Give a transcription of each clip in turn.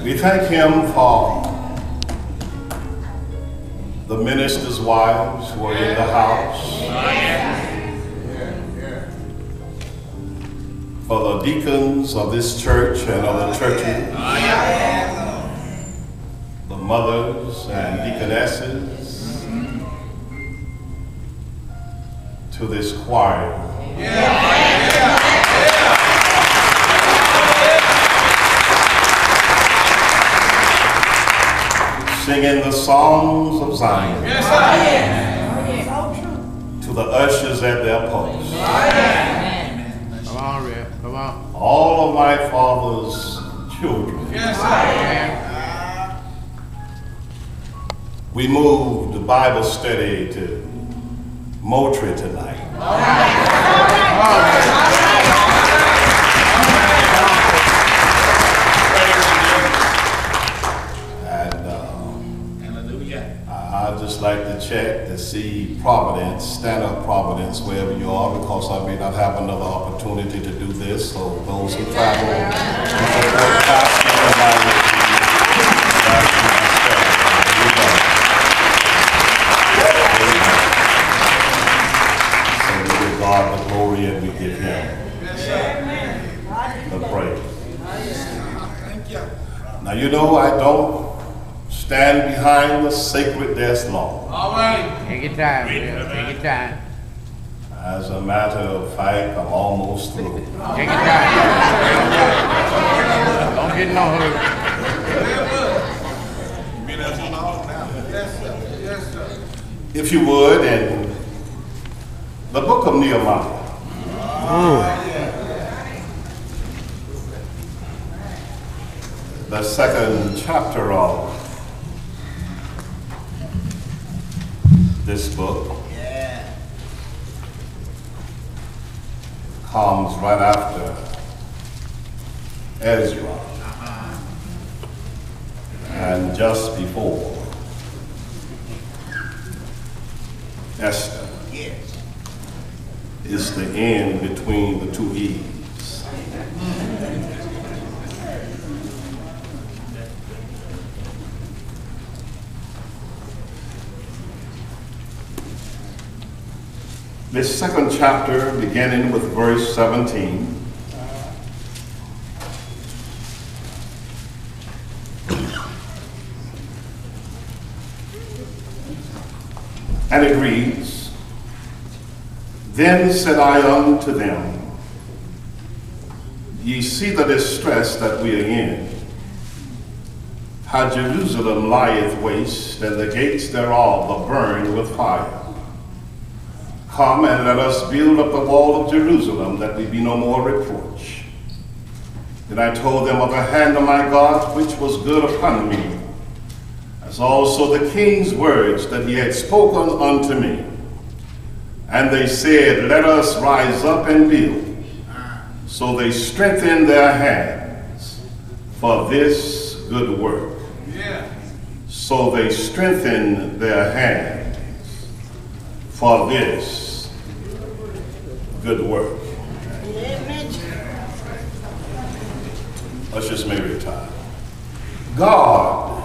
We thank him for the ministers' wives who are in the house, for the deacons of this church and other churches, the mothers and deaconesses, to this choir. Singing the songs of Zion. To the ushers at their posts. Come on, Rip. Come on. All of my father's children. We moved the Bible study to Moultrie tonight. I'd just like to check to see Providence, stand up Providence, wherever you are, because I may not have another opportunity to do this. So those who travel, so we give God the glory and we give him the praise. Now you know I don't stand behind the sacred desk long. All right. Take your time, Bill. Take your time. As a matter of fact, I'm almost through. Take your time. Don't get no hurry. If you would, in the book of Nehemiah. The second chapter of this book comes right after Ezra and just before Esther. It's the end between the two E's. This second chapter, beginning with verse 17, and it reads, "Then said I unto them, Ye see the distress that we are in, how Jerusalem lieth waste, and the gates thereof are burned with fire. Come and let us build up the wall of Jerusalem, that we be no more reproach. Then I told them of the hand of my God, which was good upon me, as also the king's words that he had spoken unto me. And they said, Let us rise up and build. So they strengthened their hands for this good work." So they strengthened their hands for this good work. Let's just make it time. God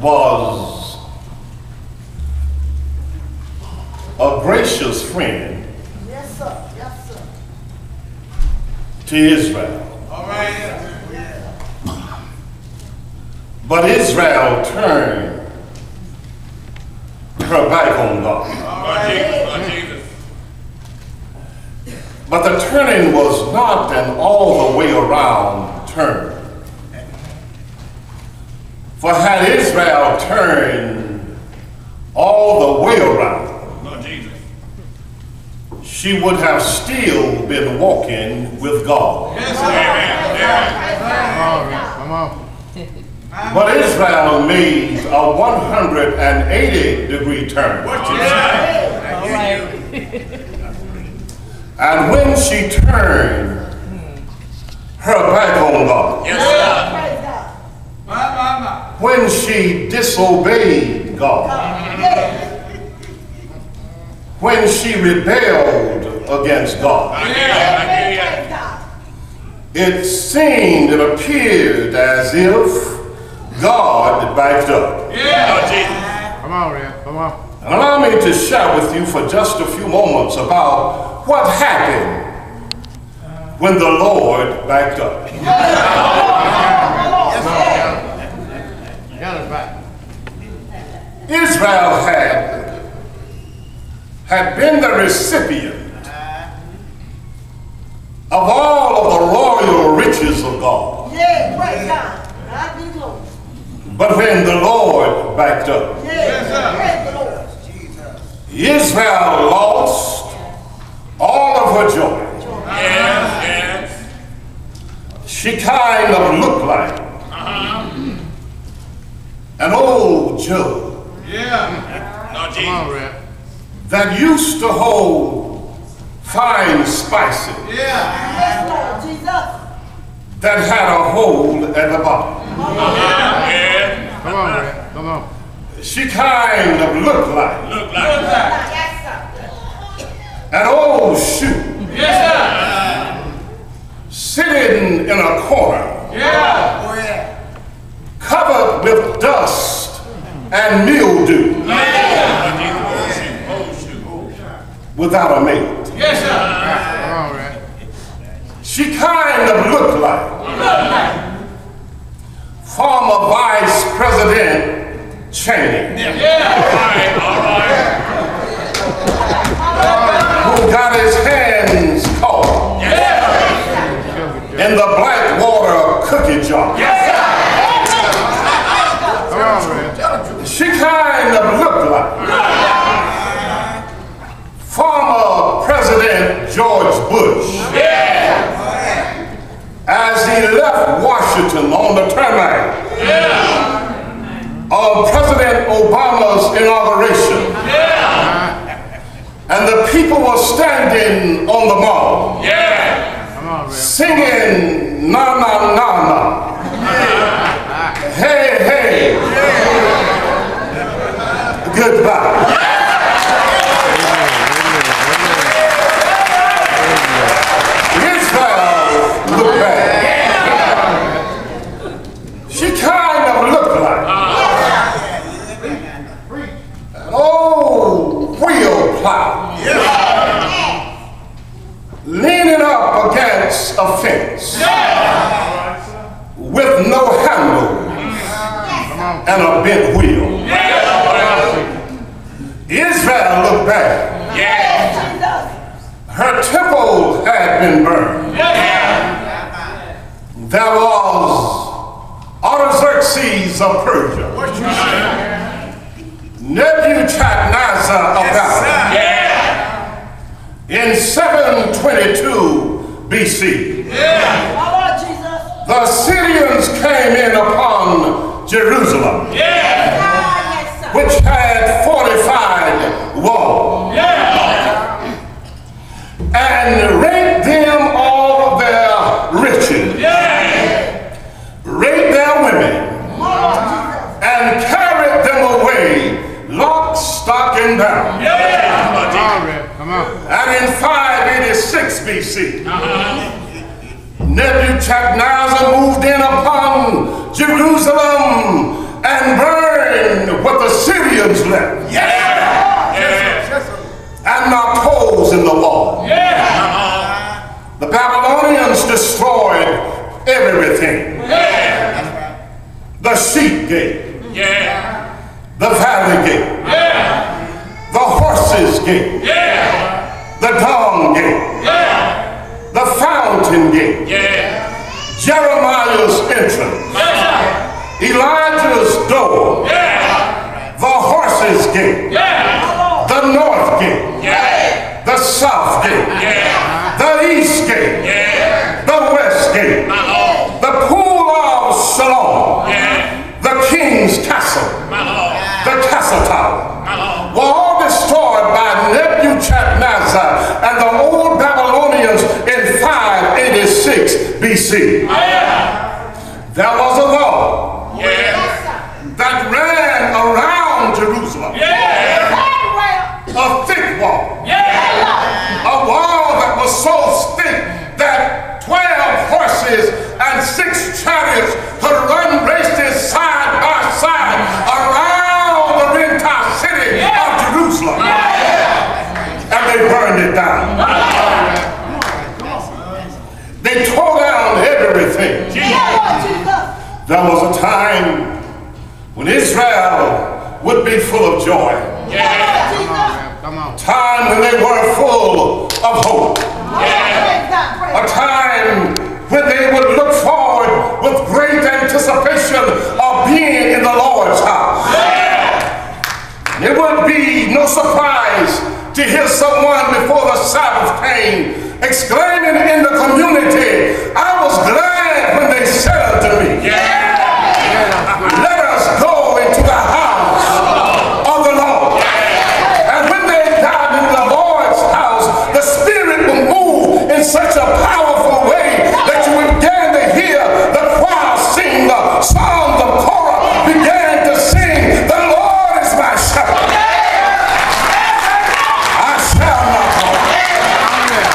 was a gracious friend to Israel. All right. But Israel turned her back on God. But the turning was not an all the way around turn. For had Israel turned all the way around, she would have still been walking with God. Come on. But Israel made a 180-degree turn. And when she turned her back on God, when she disobeyed God, when she rebelled against God, it seemed, it appeared as if God backed up. Yeah. Come on, Red. Come on. And allow me to share with you for just a few moments about what happened when the Lord backed up. Israel had been the recipient of all of the royal riches of God. Yeah, praise God. God be glory. But when the Lord backed up, Praise the Lord. Israel lost all of her joy. She kind of looked like an old jug that used to hold fine spices Yes, Lord Jesus. that had a hole at the bottom. Come on, Red. Come on. She kind of looked like Yes, sir. an old shoe sitting in a corner covered with dust and mildew without a mate. Come on, Red. She kind of looked like former Vice President Cheney, who got his hands caught in the Blackwater cookie jar. Come on, Red. She kind of looked like former President George Bush as he left Washington on the tarmac of President Obama's inauguration. And the people were standing on the mall singing na na na na, hey hey, goodbye. Israel looked back. She kind of looked like an old wheel plow leaning up against a fence with no handle and a bent wheel. Israel looked back. Her temple had been burned. There was Artaxerxes of Persia, Nebuchadnezzar of Babylon in 722 BC. The Syrians came in upon Jerusalem, which had fortified walls, and raped them all of their riches, raped their women, and carried them away, lock, stock, and barrel. Come on. And in 586 BC, Nebuchadnezzar moved in upon Jerusalem and burned what the Syrians left. And knocked holes in the wall. The Babylonians destroyed everything. The sheep gate, the valley gate, the horses gate, the dung gate, the fountain gate, Jeremiah's entrance, Elijah's door, the horses gate, the north gate, the south gate, the east gate, the west gate, the pool of Shalom, the king's castle, the castle tower, were all destroyed by Nebuchadnezzar and the old Babylonians in 586 BC. There was a wall that ran around Jerusalem, a thick wall, a wall that was so thick that 12 horses There was a time when Israel would be full of joy. Yeah. Come on, man. Come on. Time when they were full of hope. Yeah. A time when they would look forward with great anticipation of being in the Lord's house. Yeah. It would be no surprise to hear someone before the Sabbath came exclaiming in the community, I was glad when they said unto me, yeah. Let us go into the house of the Lord. And when they got into the Lord's house, the Spirit will move in such a powerful way that you began to hear the choir sing the songs of Korah, began to sing, the Lord is my shepherd. I shall not want.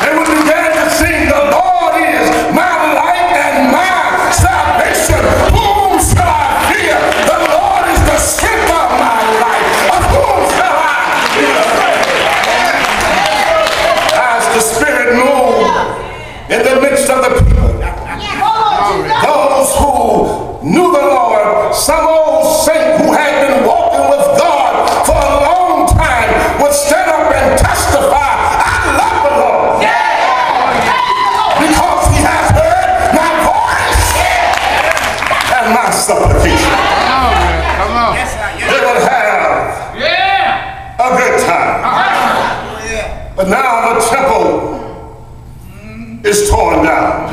They would begin to sing, the Lord is my light and my salvation. Whom shall I fear? The Lord is the strength of my life. Of whom shall I fear? As the Spirit moved in the midst of the people, those who knew the Lord, some old saint who had been walking with God for a long time would stand up and testify, I love the Lord. Because he has heard my voice and my supplication. Come on. They would have a good time. But now the temple is torn down.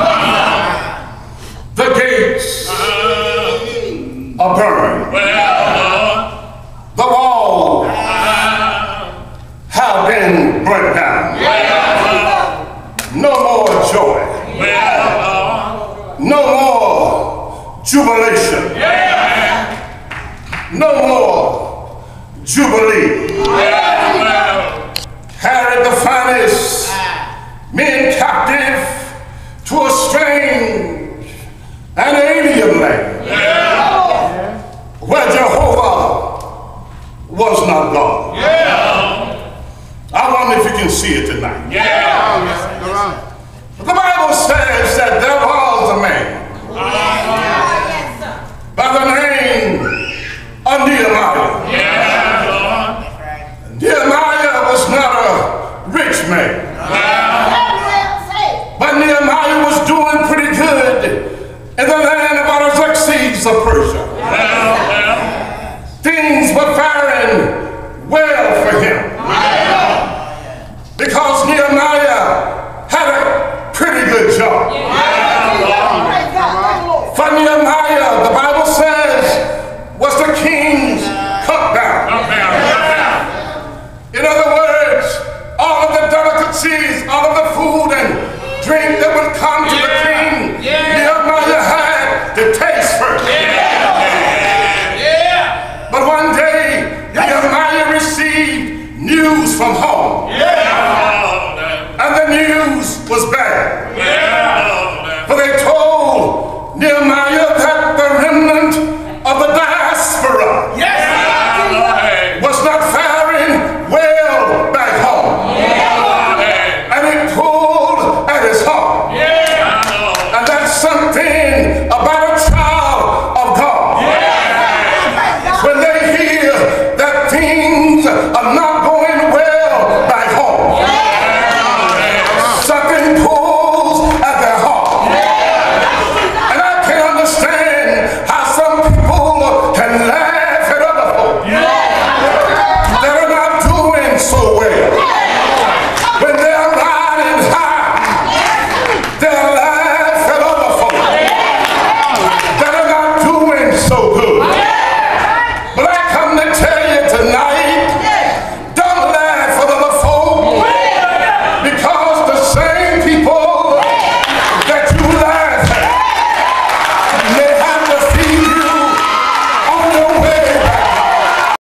The gates are burned. The walls have been burnt down. No more joy. No more jubilation. No more jubilee. Carried the finest men captive to a strange and alien land where Jehovah was not God. I wonder if you can see it tonight. Come on. The Bible says that there was a man by the name of Nehemiah. Nehemiah was not a rich man, but Nehemiah was doing pretty good in the land of Artaxerxes of Persia. Things were faring well for him because Nehemiah had a pretty good job. For Nehemiah, the Bible says, was the king's cupbearer. In other words, all of the delicacies, all of the food and drink that would come to the king, Nehemiah had to taste first. But one day, Nehemiah received news from home. And the news was bad. For they told Nehemiah that the remnant of the diaspora was not faring well back home. And it pulled at his heart. And that's something about